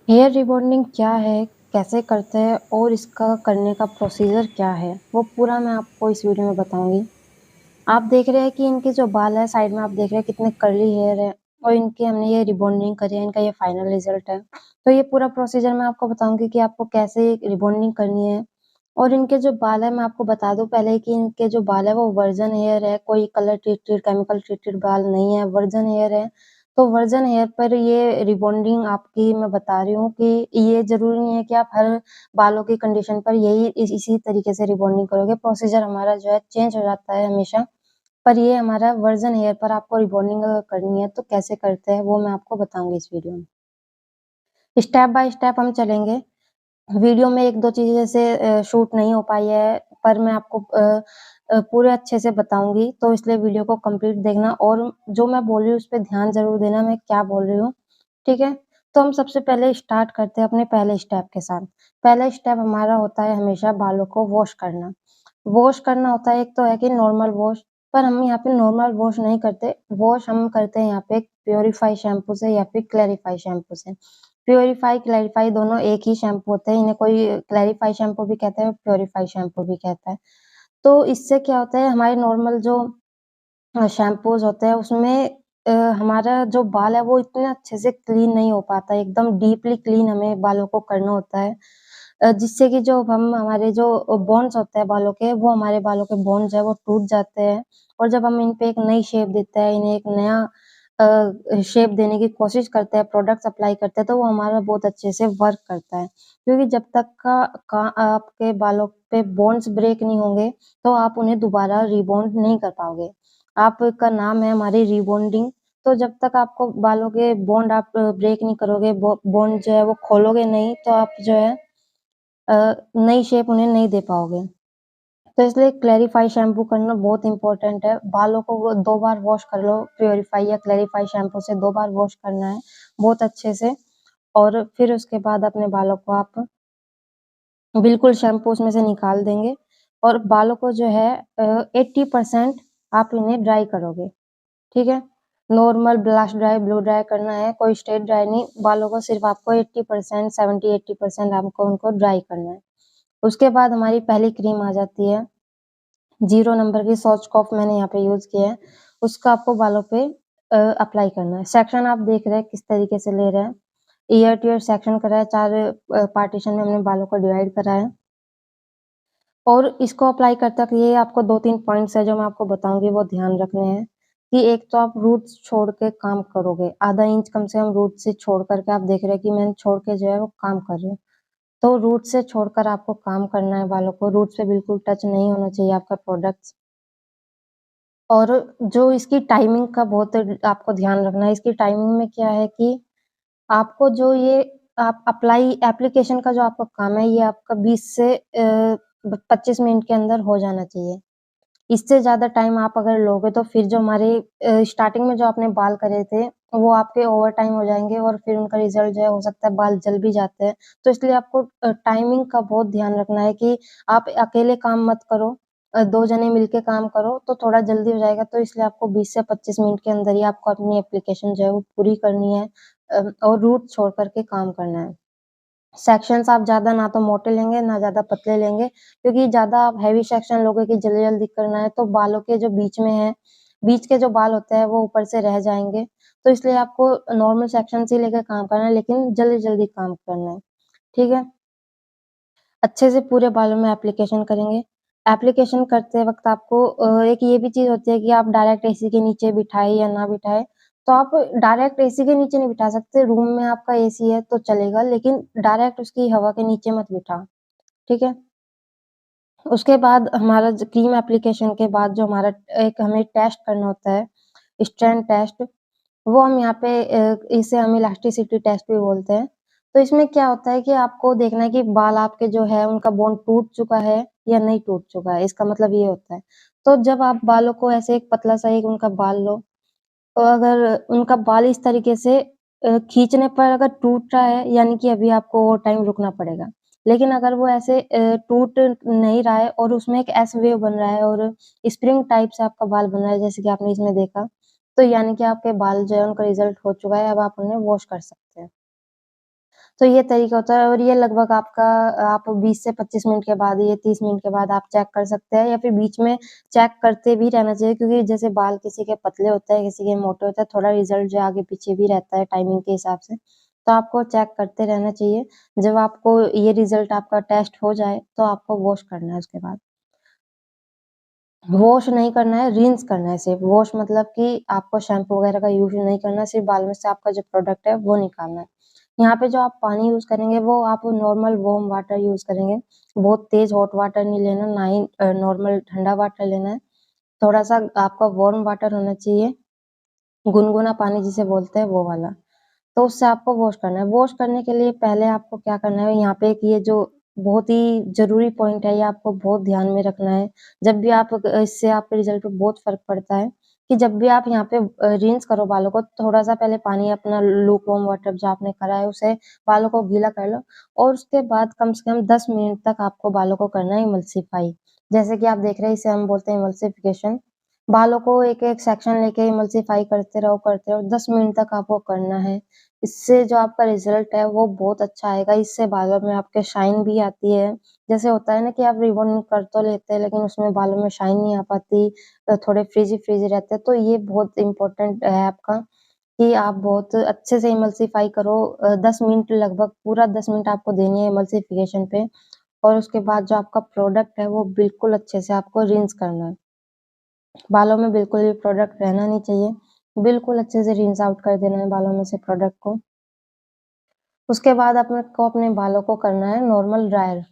Hair rebonding क्या है, कैसे करते हैं और इसका करने का प्रोसीजर क्या है, वो पूरा मैं आपको इस वीडियो में बताऊँगी। आप देख रहे हैं कि इनके जो बाल है साइड में आप देख रहे हैं कितने कर्ली हेयर है और इनके हमने ये रिबॉन्डिंग करी है, इनका ये फाइनल रिज़ल्ट है। तो ये पूरा प्रोसीजर मैं आपको बताऊँगी कि आपको कैसे रिबॉन्डिंग करनी है और इनके जो बाल है मैं आपको बता दूँ पहले कि इनके जो बाल है वो वर्जिन हेयर है, कोई कलर ट्रीटेड, केमिकल ट्रीटेड बाल नहीं है, वर्जिन हेयर है। तो वर्जिन हेयर पर ये रिबॉन्डिंग आपकी मैं बता रही हूँ कि ये ज़रूरी नहीं है कि आप हर बालों की कंडीशन पर यही इसी तरीके से रिबॉन्डिंग करोगे। प्रोसीजर हमारा जो है चेंज हो जाता है हमेशा। पर ये हमारा वर्जिन हेयर पर आपको रिबॉन्डिंग अगर करनी है तो कैसे करते हैं वो मैं आपको बताऊँगी इस वीडियो में। स्टेप बाय स्टेप हम चलेंगे। वीडियो में 1-2 चीज़ें जैसे शूट नहीं हो पाई है, पर मैं आपको पूरे अच्छे से बताऊँगी, तो इसलिए वीडियो को कंप्लीट देखना और जो मैं बोल रही हूँ, उस पे ध्यान ज़रूर देना, मैं क्या बोल रही हूँ, ठीक है? तो हम सबसे पहले स्टार्ट करते हैं अपने पहले स्टेप के साथ। पहला स्टेप हमारा होता है हमेशा बालों को वॉश करना। वॉश करना होता है, एक तो है कि नॉर्मल वॉश, पर हम यहाँ पे नॉर्मल वॉश नहीं करते, वॉश हम करते हैं यहाँ पे प्यूरीफाई शैम्पू से या फिर क्लैरिफाई शैम्पू से। प्यूरीफाई, क्लैरिफाई दोनों एक ही शैम्पू होते हैं, इन्हें कोई क्लैरिफाई शैम्पू भी कहते हैं, प्यूरीफाई शैम्पू भी कहता है। तो इससे क्या होता है हमारे नॉर्मल जो शैम्पूज़ होते हैं उसमें हमारा जो बाल है वो इतने अच्छे से क्लीन नहीं हो पाता है, एकदम डीपली क्लीन हमें बालों को करना होता है। जिससे कि जो हम हमारे जो बोन्स होते हैं बालों के, वो हमारे बालों के बोन्स हैं वो टूट जाते हैं और जब हम इन पे एक नई शेप देते हैं, इन्हें एक नया शेप देने की कोशिश करते हैं, प्रोडक्ट्स अप्लाई करते हैं, तो वो हमारा बहुत अच्छे से वर्क करता है। क्योंकि जब तक का आपके बालों पे बोन्स ब्रेक नहीं होंगे, तो आप उन्हें दोबारा रीबॉन्ड नहीं कर पाओगे। आपका नाम है हमारी रीबॉन्डिंग, तो जब तक आपको बालों के बॉन्ड आप ब्रेक नहीं करोगे, बॉन्ड जो है वो खोलोगे नहीं, तो आप जो है नई शेप उन्हें नहीं दे पाओगे। तो इसलिए क्लैरिफ़ाई शैम्पू करना बहुत इम्पोर्टेंट है। बालों को वो 2 बार वॉश कर लो, प्यूरीफाई या क्लैरिफ़ाई शैम्पू से 2 बार वॉश करना है, बहुत अच्छे से और फिर उसके बाद अपने बालों को आप बिल्कुल शैम्पू उसमें से निकाल देंगे और बालों को जो है 80% आप इन्हें ड्राई करोगे, ठीक है? Normal blast dry, blow dry करना है, कोई स्ट्रेट ड्राई नहीं, बालों को सिर्फ़ आपको 80% 70-80% आपको उनको ड्राई करना है। उसके बाद हमारी पहली क्रीम आ जाती है, 0 नंबर की स्वॉचकॉफ मैंने यहाँ पे यूज़ किया है, उसका आपको बालों पे अप्लाई करना है। सेक्शन आप देख रहे हैं किस तरीके से ले रहे हैं, ईयर टू ईयर सेक्शन करा है, 4 पार्टीशन में हमने बालों को डिवाइड करा है। और इसको अप्लाई करते वक़्त ये आपको 2-3 पॉइंट्स हैं जो मैं आपको बताऊँगी वो ध्यान रखने हैं, कि एक तो आप रूट्स छोड़ के काम करोगे, आधा इंच कम से कम रूट से छोड़ कर के आप देख रहे हैं कि मैंने छोड़ के जो है वो काम कर रही हूँ। तो रूट से छोड़कर आपको काम करना है बालों को, रूट से बिल्कुल टच नहीं होना चाहिए आपका प्रोडक्ट्स। और जो इसकी टाइमिंग का बहुत आपको ध्यान रखना है, इसकी टाइमिंग में क्या है कि आपको जो ये आप अप्लाई एप्लीकेशन का जो आपका काम है, ये आपका 20 से 25 मिनट के अंदर हो जाना चाहिए। इससे ज़्यादा टाइम आप अगर लोगे तो फिर जो हमारे स्टार्टिंग में जो आपने बाल करे थे, वो आपके ओवरटाइम हो जाएँगे और फिर उनका रिज़ल्ट जो है हो सकता है बाल जल भी जाते हैं। तो इसलिए आपको टाइमिंग का बहुत ध्यान रखना है कि आप अकेले काम मत करो, 2 जने मिलके काम करो तो थोड़ा जल्दी हो जाएगा। तो इसलिए आपको 20 से 25 मिनट के अंदर ही आपको अपनी एप्लीकेशन जो है वो पूरी करनी है और रूट छोड़ कर के काम करना है। सेक्शंस आप ज़्यादा ना तो मोटे लेंगे, ना ज़्यादा पतले लेंगे, क्योंकि ज़्यादा आप हेवी सेक्शन लोगे कि जल्दी-जल्दी करना है, तो बालों के जो बीच में है, बीच के जो बाल होते हैं, वो ऊपर से रह जाएँगे। तो इसलिए आपको नॉर्मल सेक्शन से ही लेकर काम करना है, लेकिन जल्दी-जल्दी काम करना है, ठीक है? अच्छे से पूरे बालों में एप्लीकेशन करेंगे। एप्लीकेशन करते वक़्त आपको एक ये भी चीज़ होती है कि आप डायरेक्ट एसी के नीचे बिठाएँ या ना बिठाएँ। तो आप डायरेक्ट एसी के नीचे नहीं बिठा सकते, रूम में आपका एसी है तो चलेगा, लेकिन डायरेक्ट उसकी हवा के नीचे मत बिठाओ, ठीक है? उसके बाद हमारा ज क्रीम एप्लीकेशन के बाद जो हमारा एक हमें टेस्ट करना होता है, स्ट्रैंड टेस्ट, वो हम यहाँ पे इसे हम इलास्टिसिटी टेस्ट भी बोलते हैं। तो इसमें क्या होता है कि आपको देखना है कि बाल आपके जो है उनका बोन टूट चुका है या नहीं टूट चुका है, इसका मतलब ये होता है। तो जब आप बालों को ऐसे एक पतला-सा एक उनका बाल लो, तो अगर उनका बाल इस तरीके से खींचने पर अगर टूट रहा है, यानी कि अभी आपको और टाइम रुकना पड़ेगा। लेकिन अगर वो ऐसे टूट नहीं रहा है और उसमें एक एस वेव बन रहा है और स्प्रिंग टाइप से आपका बाल बन रहा है, जैसे कि आपने इसमें देखा, तो यानी कि आपके बाल जो है उनका रिज़ल्ट हो चुका है, अब आप उन्हें वॉश कर सकते हैं। तो ये तरीका होता है और ये लगभग आपका आप 20 से 25 मिनट के बाद, ये 30 मिनट के बाद आप चेक कर सकते हैं या फिर बीच में चेक करते भी रहना चाहिए क्योंकि जैसे बाल किसी के पतले होते हैं, किसी के मोटे होते हैं, थोड़ा रिज़ल्ट जो आगे-पीछे भी रहता है टाइमिंग के हिसाब से। तो आपको चेक करते रहना चाहिए। जब आपको ये रिज़ल्ट आपका टेस्ट हो जाए, तो आपको वॉश करना है उसके बाद। वॉश नहीं करना है, रिंस करना है सिर्फ़। वॉश मतलब कि आपको शैम्पू वगैरह का यूज़ नहीं करना, सिर्फ़ बाल में से आपका जो प्रोडक्ट है, वो निकालना है। यहाँ पे जो आप पानी यूज़ करेंगे, वो आप नॉर्मल वार्म वाटर यूज़ करेंगे। बहुत तेज़ हॉट वाटर नहीं लेना, ना ही नॉर्मल ठंडा वाटर लेना है। थोड़ा-सा आपका वार्म वाटर होना चाहिए, गुनगुना पानी जिसे बोलते हैं, वो वाला। तो उससे आपको वॉश करना है। वॉश करने के लिए पहले आपको क्या करना है, यहाँ पे एक ये जो बहुत ही ज़रूरी पॉइंट है, ये आपको बहुत ध्यान में रखना है। जब भी आप इससे आपके रिज़ल्ट पे बहुत फ़र्क पड़ता है कि जब भी आप यहाँ पे रिंस करो बालों को, थोड़ा-सा पहले पानी अपना लूक वार्म वाटर जो आपने करा है, उसे बालों को गीला कर लो और उसके बाद कम से कम 10 मिनट तक आपको बालों को करना है इमल्सिफ़ाई। जैसे कि आप देख रहे हैं, इसे हम बोलते हैं इमल्सिफ़िकेशन। बालों को एक-एक सेक्शन लेके इमल्सिफ़ाई करते रहो, 10 मिनट तक आपको करना है। इससे जो आपका रिज़ल्ट है वो बहुत अच्छा आएगा, इससे बालों में आपके शाइन भी आती है। जैसे होता है ना कि आप रिबॉन्डिंग कर तो लेते हैं लेकिन उसमें बालों में शाइन नहीं आ पाती थोड़े फ्रिज़ी-फ्रिज़ी रहते हैं, तो ये बहुत इम्पोर्टेंट है आपका कि आप बहुत अच्छे से इमल्सिफ़ाई करो 10 मिनट लगभग पूरा 10 मिनट आपको देनी है इमल्सिफ़िकेशन पे और उसके बाद जो आपका प्रोडक्ट है वो बिल्कुल अच्छे से आपको रिंस करना है। बालों में बिल्कुल भी प्रोडक्ट रहना नहीं चाहिए, बिल्कुल अच्छे से रिंस आउट कर देना है बालों में से प्रोडक्ट को। उसके बाद अपने बालों को करना है नॉर्मल ड्रायर।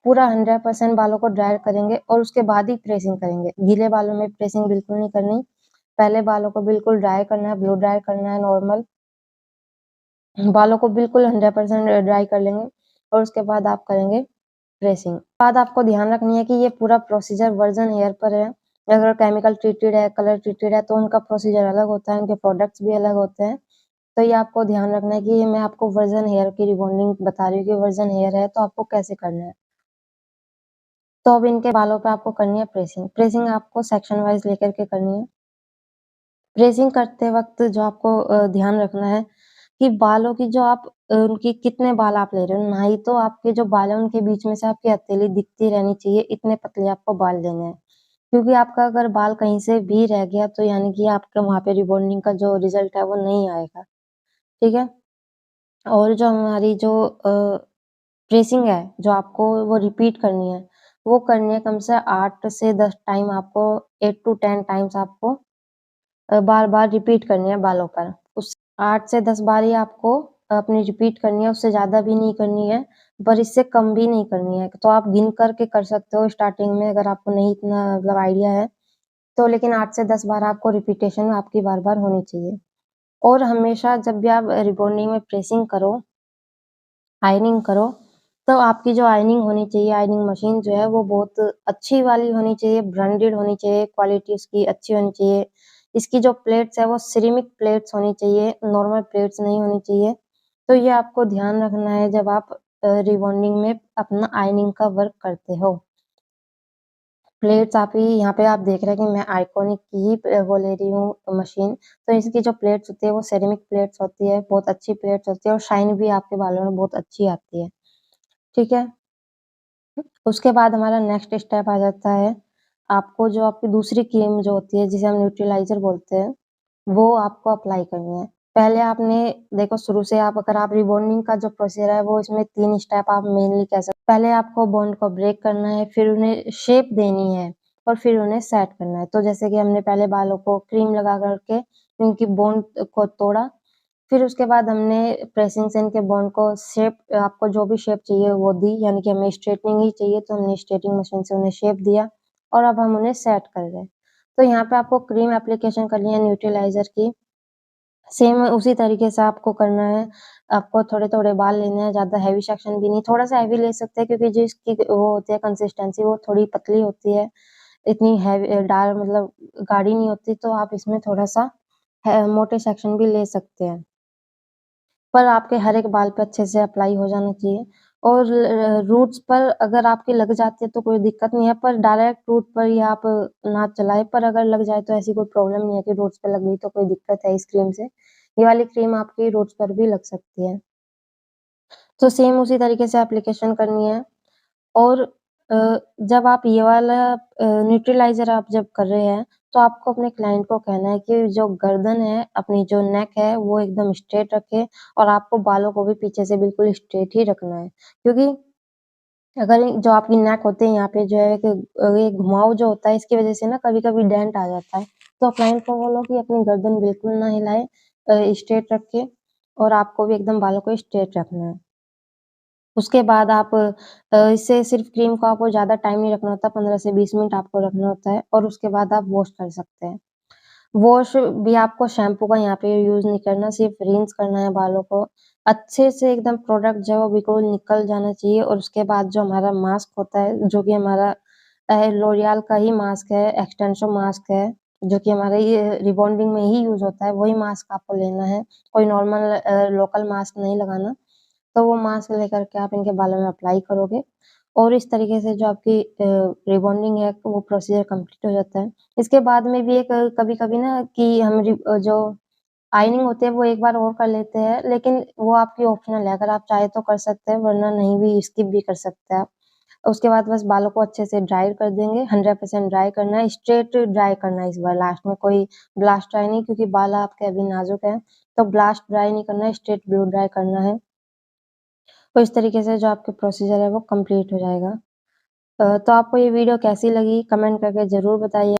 पूरा 100% बालों को ड्रायर करेंगे और उसके बाद ही प्रेसिंग करेंगे। गीले बालों में प्रेसिंग बिल्कुल नहीं करनी। पहले बालों को बिल्कुल ड्राई करना है, ब्लो ड्राई करना है नॉर्मल। बालों को बिल्कुल 100% ड्राई कर लेंगे और उसके बाद आप करेंगे प्रेसिंग। बाद आपको ध्यान रखनी है कि ये पूरा प्रोसीजर वर्जिन हेयर पर है। अगर केमिकल ट्रीटेड है, कलर ट्रीटेड है तो उनका प्रोसीजर अलग होता है, उनके प्रोडक्ट्स भी अलग होते हैं। तो ये आपको ध्यान रखना है कि ये मैं आपको वर्जिन हेयर की रिबॉन्डिंग बता रही हूँ कि वर्जिन हेयर है तो आपको कैसे करना है। तो अब इनके बालों पे आपको करनी है प्रेसिंग। प्रेसिंग आपको सेक्शन वाइज़ लेकर के करनी है। प्रेसिंग करते वक़्त जो आपको ध्यान रखना है कि बालों की जो आप उनकी कितने बाल आप ले रहे हो, ना ही तो आपके जो बाल हैं उनके बीच में से आपकी हथेली दिखती रहनी चाहिए, इतने पतले आपको बाल लेने हैं। क्योंकि आपका अगर बाल कहीं से भी रह गया तो यानी कि आपका वहाँ पे रिबॉन्डिंग का जो रिज़ल्ट है वो नहीं आएगा, ठीक है? और जो हमारी जो प्रेसिंग है, जो आपको वो रिपीट करनी है, वो करनी है कम से 8 से 10 टाइम आपको 8 टू 10 टाइम्स आपको बार-बार रिपीट करनी है बालों पर। उस 8 से 10 बार ही आपको अपनी रिपीट करनी है, उससे ज़्यादा भी नहीं करनी है, पर इससे कम भी नहीं करनी है। तो आप गिन कर के कर सकते हो स्टार्टिंग में अगर आपको नहीं इतना मतलब आइडिया है, तो लेकिन 8 से 10 बार आपको रिपीटेशन आपकी बार-बार होनी चाहिए। और हमेशा जब भी आप रिबॉन्डिंग में प्रेसिंग करो आयरनिंग करो, तो आपकी जो आयरनिंग होनी चाहिए, आयरनिंग मशीन जो है वो बहुत अच्छी वाली होनी चाहिए, ब्रांडेड होनी चाहिए, क्वालिटी उसकी अच्छी होनी चाहिए। इसकी जो प्लेट्स है वो सिरेमिक प्लेट्स होनी चाहिए, नॉर्मल प्लेट्स नहीं होनी चाहिए। तो ये आपको ध्यान रखना है जब आप रिबॉन्डिंग में अपना आयरनिंग का वर्क करते हो। प्लेट्स आप ही यहाँ पे आप देख रहे हैं कि मैं आइकॉनिक की ही वो ले रही हूँ मशीन। तो इसकी जो प्लेट्स होती है वो सेरेमिक प्लेट्स होती है, बहुत अच्छी प्लेट्स होती है और शाइन भी आपके बालों में बहुत अच्छी आती है। ठीक है? उसके बाद हमारा नेक्स्ट स्टेप आ जाता है, आपको जो आपकी दूसरी क्रीम जो होती है, जिसे हम न्यूट्रीलाइज़र बोलते हैं, वो आपको अप्लाई करनी है। पहले आपने देखो शुरू से आप अगर आप रिबॉन्डिंग का जो प्रोसीजर है, वो इसमें 3 स्टेप आप मेनली कह सकते पहले आपको बॉन्ड को ब्रेक करना है, फिर उन्हें शेप देनी है और फिर उन्हें सेट करना है। तो जैसे कि हमने पहले बालों को क्रीम लगा कर के उनकी बॉन्ड को तोड़ा, फिर उसके बाद हमने प्रेसिंग से इनके बॉन्ड को शेप आपको जो भी शेप चाहिए वो दी, यानी कि हमें स्ट्रेटनिंग ही चाहिए तो हमने स्ट्रेटनिंग मशीन से उन्हें शेप दिया और अब हम उन्हें सेट कर रहे हैं। तो यहाँ पे आपको क्रीम एप्लीकेशन करनी है न्यूट्रीलाइज़र की, सेम उसी तरीके से आपको करना है। आपको थोड़े-थोड़े बाल लेने हैं, ज़्यादा हेवी सेक्शन भी नहीं, थोड़ा-सा हेवी ले सकते हैं क्योंकि जो इसकी वो होती है कंसिस्टेंसी वो थोड़ी पतली होती है, इतनी हेवी डार्क मतलब गाढ़ी नहीं होती, तो आप इसमें थोड़ा-सा मोटे सेक्शन भी ले सकते हैं। पर आपके हर एक बाल पे अच्छे से अप्लाई हो जाना चाहिए और रूट्स पर अगर आपके लग जाती है तो कोई दिक्कत नहीं है, पर डायरेक्ट रूट पर ही आप ना चलाएँ, पर अगर लग जाए तो ऐसी कोई प्रॉब्लम नहीं है कि रूट्स पे लग गई तो कोई दिक्कत है इस क्रीम से। ये वाली क्रीम आपकी रूट्स पर भी लग सकती है। तो सेम उसी तरीके से एप्लीकेशन करनी है और जब आप ये वाला न्यूट्रलाइज़र आप जब कर रहे हैं, तो आपको अपने क्लाइंट को कहना है कि जो गर्दन है, अपनी जो नेक है, वो एकदम स्ट्रेट रखें और आपको बालों को भी पीछे से बिल्कुल स्ट्रेट ही रखना है। क्योंकि अगर जो आपकी नेक होती है, यहाँ पे जो है कि ये घुमाव जो होता है, इसकी वज़ह से ना कभी-कभी डेंट आ जाता है। तो क्लाइंट को बोलो कि अपनी गर्दन बिल्कुल ना हिलाए, स्ट्रेट रखें और आपको भी एकदम बालों को स्ट्रेट रखना है। उसके बाद आप इससे सिर्फ़ क्रीम को आपको ज़्यादा टाइम नहीं रखना होता, 15 से 20 मिनट आपको रखना होता है और उसके बाद आप वॉश कर सकते हैं। वॉश भी आपको शैम्पू का यहाँ पे यूज़ नहीं करना, सिर्फ़ रिंस करना है बालों को। अच्छे से एकदम प्रोडक्ट जो है वो बिल्कुल निकल जाना चाहिए और उसके बाद जो हमारा मास्क होता है, जो कि हमारा लॉरियल का ही मास्क है, एक्सटेंशन मास्क है, जो कि हमारे ये रिबॉन्डिंग में ही यूज़ होता है, वही मास्क आपको लेना है। कोई नॉर्मल लोकल मास्क नहीं लगाना। तो वो मास्क लेकर के आप इनके बालों में अप्लाई करोगे और इस तरीके से जो आपकी रिबॉन्डिंग है वो प्रोसीजर कंप्लीट हो जाता है। इसके बाद में भी एक कभी-कभी ना कि हम जो आयनिंग होती है वो एक बार और कर लेते हैं, लेकिन वो आपकी ऑप्शनल है, अगर आप चाहें तो कर सकते हैं वरना नहीं भी स्किप भी कर सकते हैं आप। उसके बाद बस बालों को अच्छे से ड्राई कर देंगे, 100% ड्राई करना है, स्ट्रेट ड्राई करना है इस बार लास्ट में कोई ब्लास्ट ड्राई नहीं क्योंकि बाल आपके अभी नाज़ुक हैं, तो ब्लास्ट ड्राई नहीं करना है, स्ट्रेट ब्लो ड्राई करना है। तो इस तरीके से जो आपके प्रोसीजर है वो कंप्लीट हो जाएगा। तो आपको ये वीडियो कैसी लगी कमेंट करके ज़रूर बताइए।